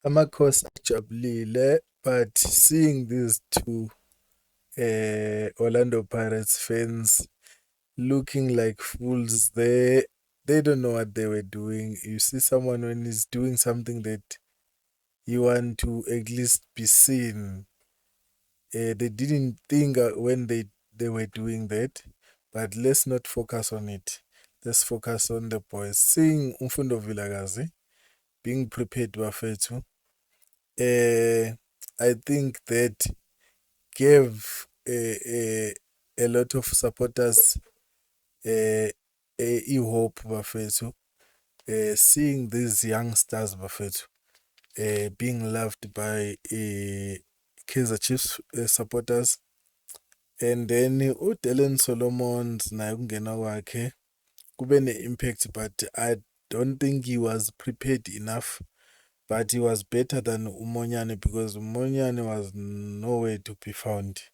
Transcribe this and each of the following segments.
Amakhosi ajabulile, but seeing these two Orlando Pirates fans looking like fools, they don't know what they were doing. You see someone when he's doing something that you want to at least be seen. They didn't think when they were doing that, but let's not focus on it. Let's focus on the boys. Seeing Umfundo Vilakazi being prepared bafethu, uh, I think that gave a lot of supporters hope bafethu, seeing these youngsters bafethu being loved by Kaizer Chiefs supporters. And then uDylan Solomons naye ukungena kwakhe kube ne-impact, but I don't think he was prepared enough. But he was better than Umonyane because Umonyane was nowhere to be found.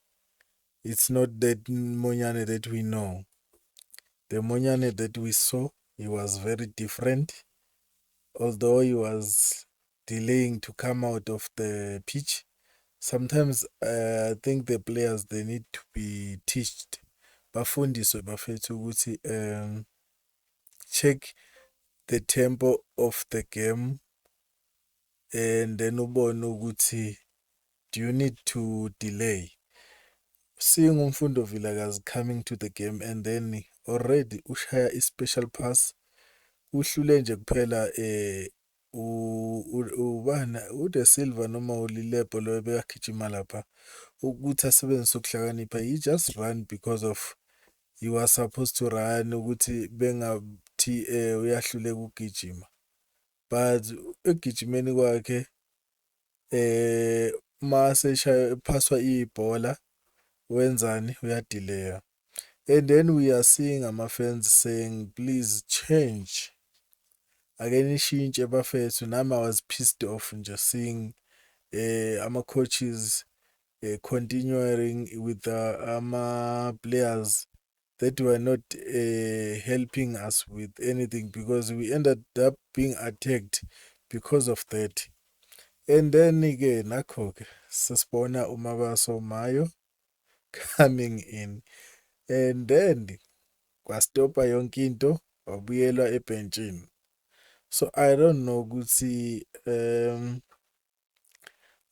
It's not that Monyane that we know. The Monyane that we saw, he was very different. Although he was delaying to come out of the pitch, sometimes I think the players they need to be teached. Bafundiswe bafethu ukuthi check the tempo of the game and then ubone ukuthi do you need to delay. Seeing Umfundo Vilakazi coming to the game and then already ushaya i-special pass, uhlule nje kuphela ubani uDe Silva noma uLilepo lo bekagijima lapha ukuthi asebenzise ukuhlakanipha. He just run because of he was supposed to run ukuthi bengathi uyahluleka ukugijima, but ekugijimeni kwakhe mase phaswa ibhola wenzani uyadileya. And then we are seeing ama-fans saying please change, ake nishintshe bafethu. Nami I was pissed off nje seeing ama-coaches continuing with ama-players that were not helping us with anything because we ended up being attacked because of that. And then-ke nakho-ke sesibona uMabaso Mayo coming in and then kwastopa yonke into wabuyelwa ebhentshini. So I don't know ukuthi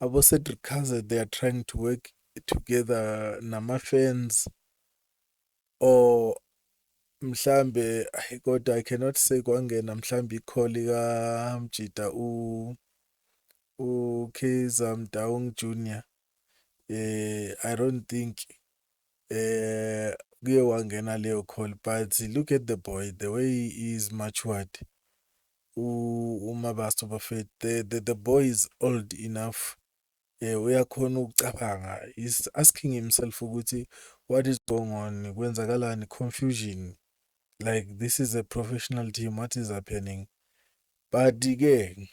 abo Cedric Kaze they are trying to work together nama-fans or mhlambe kodwa I cannot say kwangena mhlambe i-call kaMjida uKaizer Motaung Junior. I don't think kuye wangena leyo call, but look at the boy, the way he is matured. uMabaso bafethu, the boy is old enough. Uyakhona ukucabanga. He's asking himself ukuthi what is going on, kwenzakalani, confusion, like this is a professional team, what is happening. But again,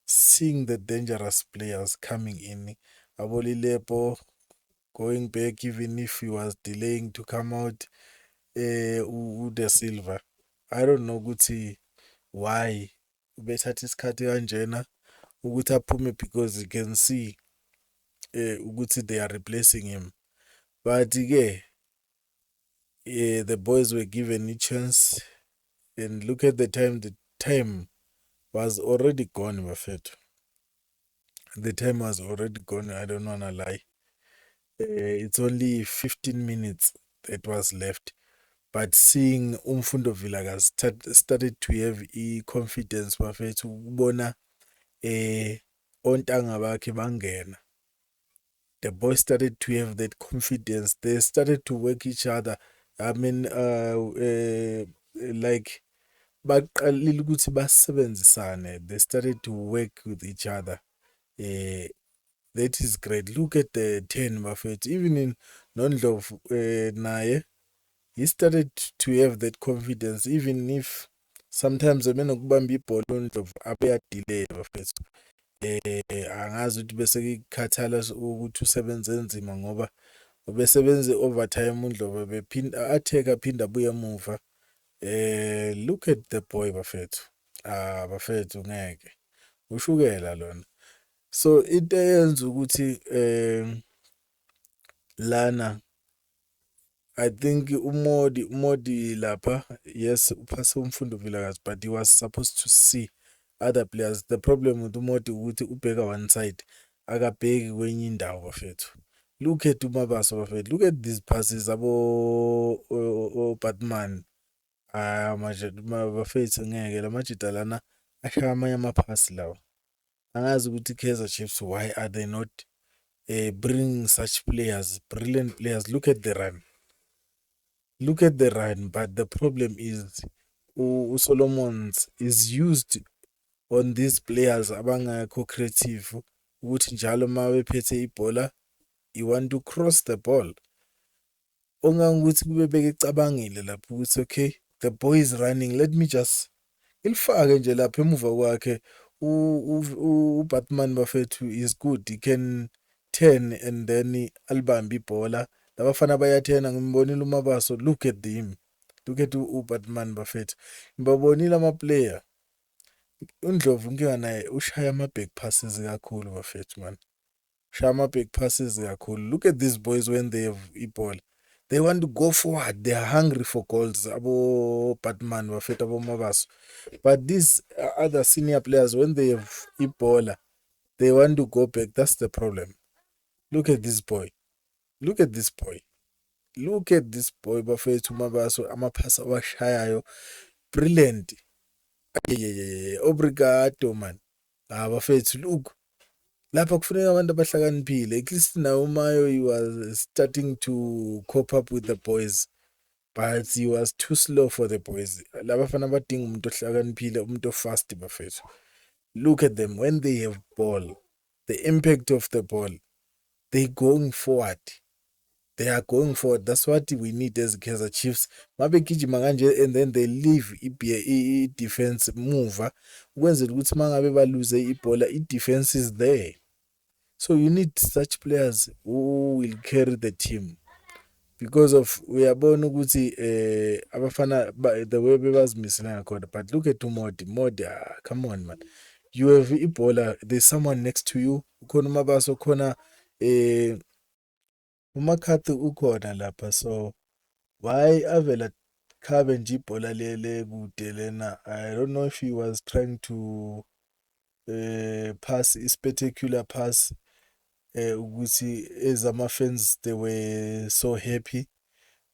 seeing the dangerous players coming in, Abolilepo going back even if he was delaying to come out, uDe Silva, I don't know ukuthi why bethatha isikhathi kanjena ukuthi aphume because you can see ukuthi they are replacing him. But the boys were given a chance and look at the time was already gone bafethu. The time was already gone, I don't wanna lie. It's only 15 minutes that was left. But seeing Umfundo Vilakazi started to have confidence bafethu ukubona ontanga bakhe bangena. The boys started to have that confidence. They started to work each other. I mean, like baqalile ukuthi basebenzisane. They started to work with each other. That is great. Look at the 10 bafethu. Even in Nondlovu naye, he started to have that confidence, even if sometimes menokubamba ibhola uNdlovu abeyadelay bafethu. Angazi ukuthi bese kukhathala ukuthi usebenze nzima ngoba ubesebenza overtime uNdlovu bephinda atheka aphinda abuye emuva. Look at the boy bafethu. Bafethu ngeke ushukela lona. So into eyenza ukuthi lana I think Modi lapha, yes, uphase umfundo Vilakazi, but he was supposed to see other players. The problem with Modi ukuthi ubheka one side, akabheki kwenye indawo bafethu. Look at uMabaso bafethu. Look at these passes abo Batman. Manje bafethu ngeke lamajita lana ashaya amanye amaphasi lawa. Angazi ukuthi Kaizer Chiefs, why are they not bringing such players, brilliant players? Look at the run. Look at the run, but the problem is Solomons is used on these players abangekho creative ukuthi njalo uma bephethe ibhola you want to cross the ball. Ongangukuthi kube bekecabangile lapho ukuthi okay, the boy is running, let me just ilifake nje lapha emuva kwakhe. uBatman bafethu is good, he can turn and then alibambe ibhola. Labafana bayathena, ngimbonile uMabaso, look at him, look at uBatman bafethu, ngibabonile ama-player. uNdlovu inkinga naye ushaya ama-back passes kakhulu bafethu man, ushaya ama-back passes kakhulu. Look at these boys when they have ibhola, they want to go forward, they are hungry for goals, abo-Batman bafethu, abo-Mabaso. But these other senior players, when they have ibhola, they want to go back. That's the problem. Look at this boy. Look at this boy. Look at this boy bafethu Mabaso, amaphasi awashayayo. Brilliant. Obrigado man. Bafethu look. Lapha kufuneka abantu abahlakaniphile. At least now Mayo, he was starting to cope up with the boys, but he was too slow for the boys. Labafana badinga umuntu ohlakaniphile, umuntu fast bafethu. Look at them when they have ball, the impact of the ball, they going forward. They are going forward. That's what we need as Kaizer Chiefs. Mabegijima kanje and then they leave i-defense move. Ukwenzela ukuthi mangabe balose ibhola, i-defense is there. So you need such players who will carry the team. Because of uyabona ukuthi abafana the way bebazimisela ngakhona. But look at Modi, come on man. You have ibhola, there's someone next to you. Ukhona uMabaso, khona uMakhathi ukhona lapha, so why avela khabe nje ibhola lele kude lena. I don't know if he was trying to pass a spectacular pass ukuthi ezama-fans they were so happy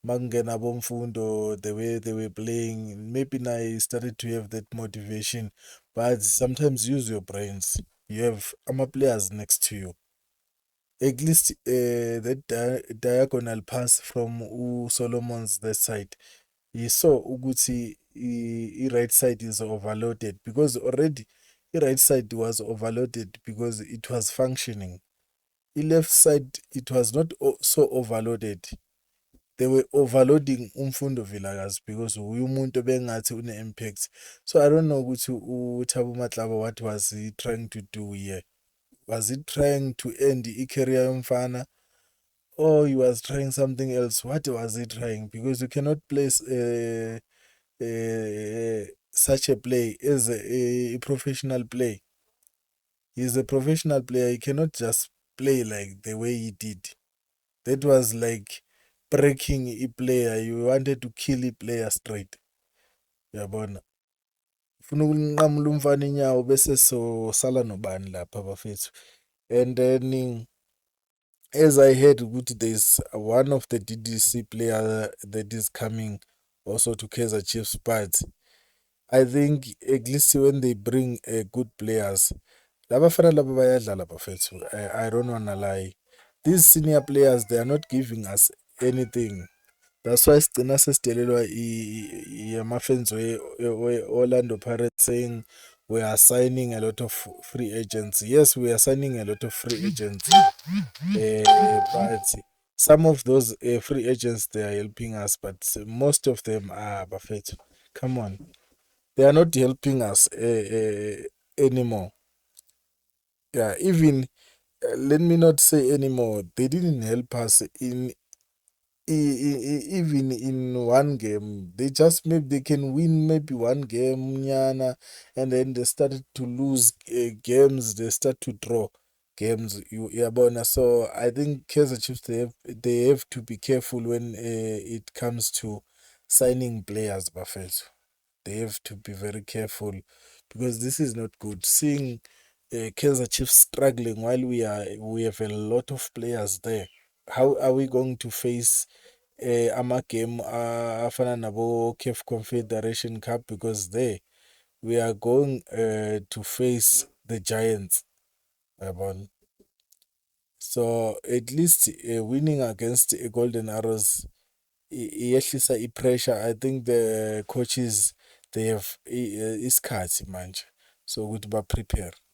makungena bomfundo, the way they were playing, maybe now he started to have that motivation. But sometimes use your brains, you have ama-players next to you. At least that diagonal pass from Solomon's that side, he saw ukuthi i-right side is overloaded, because already i-right side was overloaded because it was functioning. I-left side, it was not so overloaded. They were overloading umfundo Vilakazi because uye umuntu bengathi une-impact. So I don't know ukuthi uThabo Matlaba, what was he trying to do here? Was he trying to end i-career yomfana, or he was trying something else? What was he trying? Because you cannot place such a play as a professional play. He's a professional player. He cannot just play like the way he did. That was like breaking a player. You wanted to kill a player straight. Uyabona? Ufuna ukunqamula umfana inyawo bese sala nobani lapha bafethu. And then as I heard ukuthi there's one of the DDC player that is coming also to Kaizer Chiefs, but I think at least when they bring good players, labafana laba bayadlala bafethu. I don't wanna lie. These senior players, they are not giving us anything. That's why sigcina sesidelelwa ama-fans we-Orlando Pirates saying we are signing a lot of free agents. Yes, we are signing a lot of free agents. But some of those free agents, they are helping us, but most of them are bafethu. Come on. They are not helping us anymore. Yeah, even let me not say anymore. They didn't help us in even in one game. They just maybe they can win maybe one game, nyana, and then they started to lose games. They start to draw. games uyabona. So I think Kaizer Chiefs they have to be careful when it comes to signing players, bafethu. They have to be very careful because this is not good. Seeing Kaizer Chiefs struggling while we have a lot of players there. How are we going to face ama-game afana nabo CAF Confederation Cup? Because there we are going to face the Giants, yabona. So at least winning against Golden Arrows iyehlisa i-pressure. I think the coaches they have isikhathi manje so ukuthi ba-prepare.